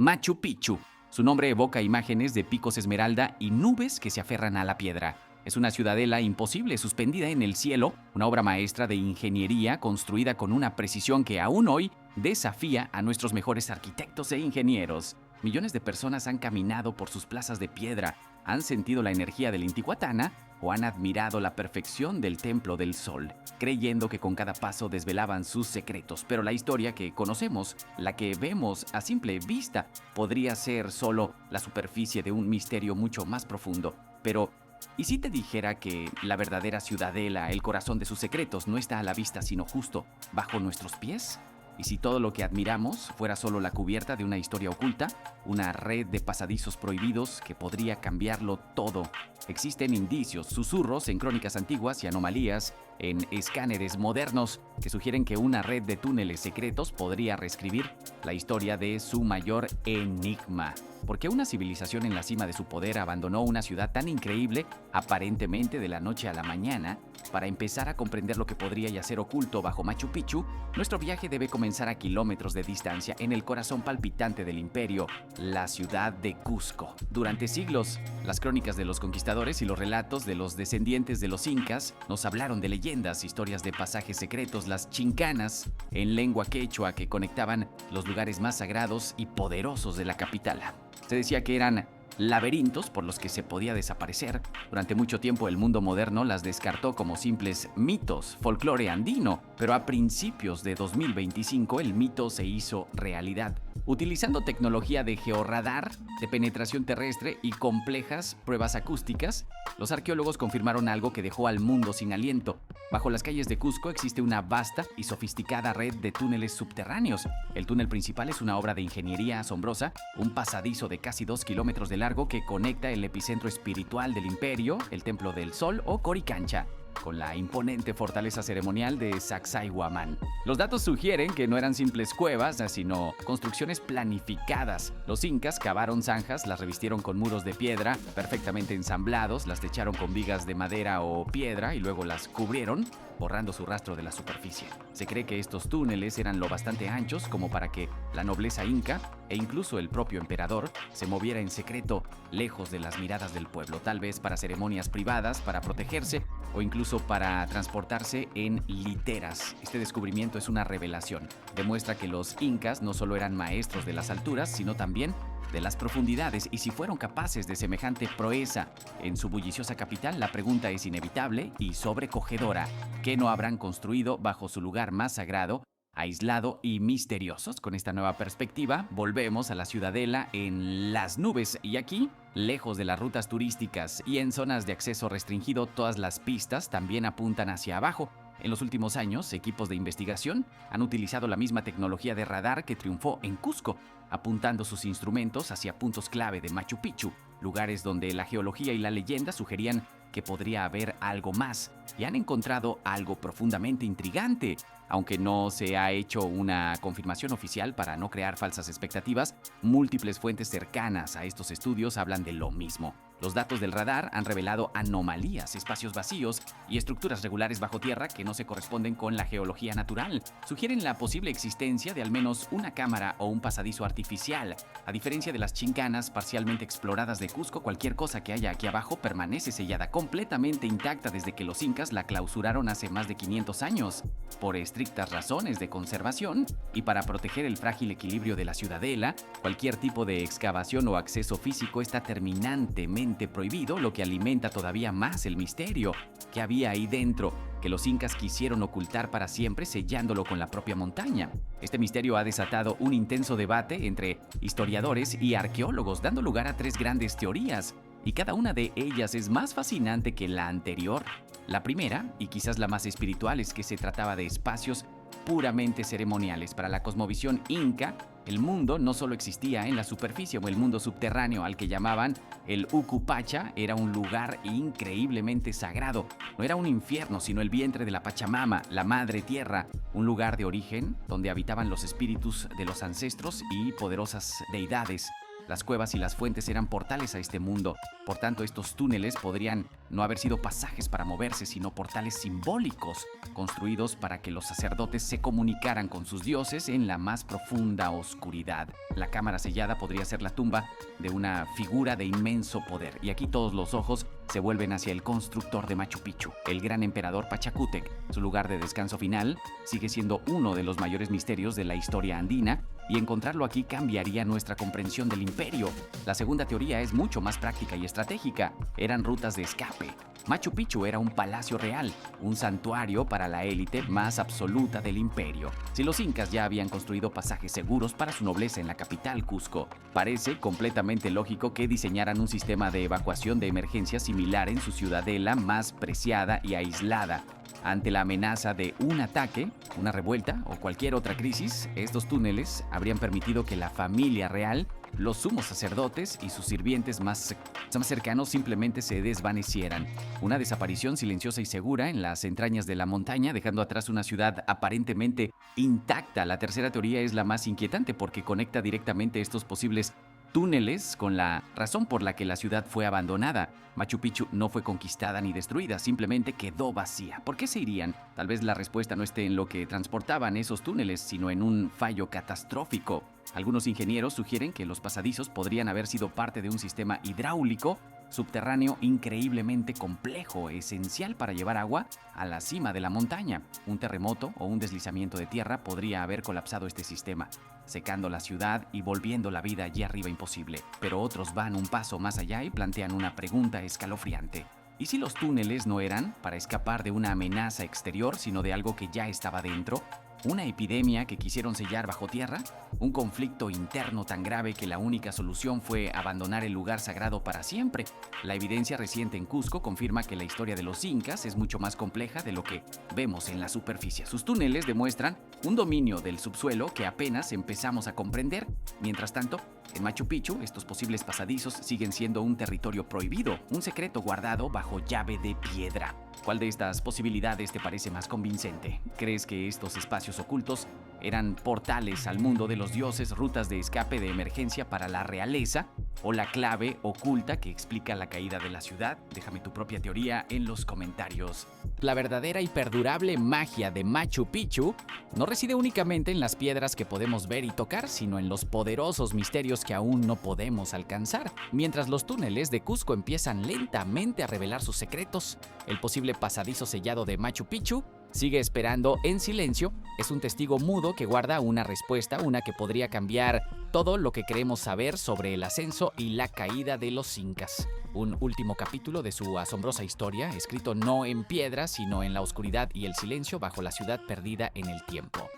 Machu Picchu. Su nombre evoca imágenes de picos esmeralda y nubes que se aferran a la piedra. Es una ciudadela imposible suspendida en el cielo, una obra maestra de ingeniería construida con una precisión que aún hoy desafía a nuestros mejores arquitectos e ingenieros. Millones de personas han caminado por sus plazas de piedra, han sentido la energía del Intihuatana o han admirado la perfección del Templo del Sol, creyendo que con cada paso desvelaban sus secretos. Pero la historia que conocemos, la que vemos a simple vista, podría ser solo la superficie de un misterio mucho más profundo. Pero, ¿y si te dijera que la verdadera ciudadela, el corazón de sus secretos, no está a la vista sino justo bajo nuestros pies? ¿Y si todo lo que admiramos fuera solo la cubierta de una historia oculta, una red de pasadizos prohibidos que podría cambiarlo todo? Existen indicios, susurros en crónicas antiguas y anomalías en escáneres modernos que sugieren que una red de túneles secretos podría reescribir la historia de su mayor enigma. ¿Por qué una civilización en la cima de su poder abandonó una ciudad tan increíble, aparentemente de la noche a la mañana? Para empezar a comprender lo que podría yacer oculto bajo Machu Picchu, nuestro viaje debe comenzar a kilómetros de distancia en el corazón palpitante del imperio, la ciudad de Cusco. Durante siglos, las crónicas de los conquistadores y los relatos de los descendientes de los incas nos hablaron de leyendas, historias de pasajes secretos, las chincanas, en lengua quechua que conectaban los lugares más sagrados y poderosos de la capital. Se decía que eran laberintos por los que se podía desaparecer. Durante mucho tiempo el mundo moderno las descartó como simples mitos, folclore andino, pero a principios de 2025 el mito se hizo realidad. Utilizando tecnología de georradar, de penetración terrestre y complejas pruebas acústicas, los arqueólogos confirmaron algo que dejó al mundo sin aliento. Bajo las calles de Cusco existe una vasta y sofisticada red de túneles subterráneos. El túnel principal es una obra de ingeniería asombrosa, un pasadizo de casi 2 kilómetros de largo que conecta el epicentro espiritual del imperio, el Templo del Sol o Coricancha, con la imponente fortaleza ceremonial de Sacsayhuamán. Los datos sugieren que no eran simples cuevas, sino construcciones planificadas. Los incas cavaron zanjas, las revistieron con muros de piedra perfectamente ensamblados, las techaron con vigas de madera o piedra y luego las cubrieron, borrando su rastro de la superficie. Se cree que estos túneles eran lo bastante anchos como para que la nobleza inca e incluso el propio emperador se moviera en secreto, lejos de las miradas del pueblo, tal vez para ceremonias privadas, para protegerse o incluso para transportarse en literas. Este descubrimiento es una revelación. Demuestra que los incas no solo eran maestros de las alturas, sino también de las profundidades, y si fueron capaces de semejante proeza en su bulliciosa capital, la pregunta es inevitable y sobrecogedora: ¿qué no habrán construido bajo su lugar más sagrado, aislado y misteriosos? Con esta nueva perspectiva, volvemos a la ciudadela en las nubes, y aquí, lejos de las rutas turísticas y en zonas de acceso restringido, todas las pistas también apuntan hacia abajo. En los últimos años, equipos de investigación han utilizado la misma tecnología de radar que triunfó en Cusco, apuntando sus instrumentos hacia puntos clave de Machu Picchu, lugares donde la geología y la leyenda sugerían que podría haber algo más, y han encontrado algo profundamente intrigante. Aunque no se ha hecho una confirmación oficial para no crear falsas expectativas, múltiples fuentes cercanas a estos estudios hablan de lo mismo. Los datos del radar han revelado anomalías, espacios vacíos y estructuras regulares bajo tierra que no se corresponden con la geología natural. Sugieren la posible existencia de al menos una cámara o un pasadizo artificial. A diferencia de las chincanas parcialmente exploradas de Cusco, cualquier cosa que haya aquí abajo permanece sellada, completamente intacta desde que los incas la clausuraron hace más de 500 años. Por estrictas razones de conservación y para proteger el frágil equilibrio de la ciudadela, cualquier tipo de excavación o acceso físico está terminantemente prohibido, lo que alimenta todavía más el misterio que había ahí dentro, que los incas quisieron ocultar para siempre, sellándolo con la propia montaña. Este misterio ha desatado un intenso debate entre historiadores y arqueólogos, dando lugar a 3 grandes teorías, y cada una de ellas es más fascinante que la anterior. La primera, y quizás la más espiritual, es que se trataba de espacios puramente ceremoniales. Para la cosmovisión inca, el mundo no solo existía en la superficie o el mundo subterráneo, al que llamaban el Ucupacha, era un lugar increíblemente sagrado. No era un infierno, sino el vientre de la Pachamama, la madre tierra, un lugar de origen donde habitaban los espíritus de los ancestros y poderosas deidades. Las cuevas y las fuentes eran portales a este mundo. Por tanto, estos túneles podrían no haber sido pasajes para moverse, sino portales simbólicos, construidos para que los sacerdotes se comunicaran con sus dioses en la más profunda oscuridad. La cámara sellada podría ser la tumba de una figura de inmenso poder. Y aquí todos los ojos se vuelven hacia el constructor de Machu Picchu, el gran emperador Pachacútec. Su lugar de descanso final sigue siendo uno de los mayores misterios de la historia andina, y encontrarlo aquí cambiaría nuestra comprensión del imperio. La segunda teoría es mucho más práctica y estratégica. Eran rutas de escape. Machu Picchu era un palacio real, un santuario para la élite más absoluta del imperio. Si los incas ya habían construido pasajes seguros para su nobleza en la capital, Cusco, parece completamente lógico que diseñaran un sistema de evacuación de emergencia similar en su ciudadela más preciada y aislada. Ante la amenaza de un ataque, una revuelta o cualquier otra crisis, estos túneles habrían permitido que la familia real, los sumos sacerdotes y sus sirvientes más cercanos simplemente se desvanecieran. Una desaparición silenciosa y segura en las entrañas de la montaña, dejando atrás una ciudad aparentemente intacta. La tercera teoría es la más inquietante porque conecta directamente estos posibles túneles con la razón por la que la ciudad fue abandonada. Machu Picchu no fue conquistada ni destruida, simplemente quedó vacía. ¿Por qué se irían? Tal vez la respuesta no esté en lo que transportaban esos túneles, sino en un fallo catastrófico. Algunos ingenieros sugieren que los pasadizos podrían haber sido parte de un sistema hidráulico subterráneo increíblemente complejo, esencial para llevar agua a la cima de la montaña. Un terremoto o un deslizamiento de tierra podría haber colapsado este sistema, secando la ciudad y volviendo la vida allí arriba imposible. Pero otros van un paso más allá y plantean una pregunta escalofriante. ¿Y si los túneles no eran para escapar de una amenaza exterior, sino de algo que ya estaba dentro? ¿Una epidemia que quisieron sellar bajo tierra? ¿Un conflicto interno tan grave que la única solución fue abandonar el lugar sagrado para siempre? La evidencia reciente en Cusco confirma que la historia de los incas es mucho más compleja de lo que vemos en la superficie. Sus túneles demuestran un dominio del subsuelo que apenas empezamos a comprender. Mientras tanto, en Machu Picchu, estos posibles pasadizos siguen siendo un territorio prohibido, un secreto guardado bajo llave de piedra. ¿Cuál de estas posibilidades te parece más convincente? ¿Crees que estos espacios ocultos eran portales al mundo de los dioses, rutas de escape de emergencia para la realeza, o la clave oculta que explica la caída de la ciudad? Déjame tu propia teoría en los comentarios. La verdadera y perdurable magia de Machu Picchu no reside únicamente en las piedras que podemos ver y tocar, sino en los poderosos misterios que aún no podemos alcanzar. Mientras los túneles de Cusco empiezan lentamente a revelar sus secretos, el posible pasadizo sellado de Machu Picchu sigue esperando en silencio. Es un testigo mudo que guarda una respuesta, una que podría cambiar todo lo que queremos saber sobre el ascenso y la caída de los incas. Un último capítulo de su asombrosa historia, escrito no en piedra, sino en la oscuridad y el silencio bajo la ciudad perdida en el tiempo.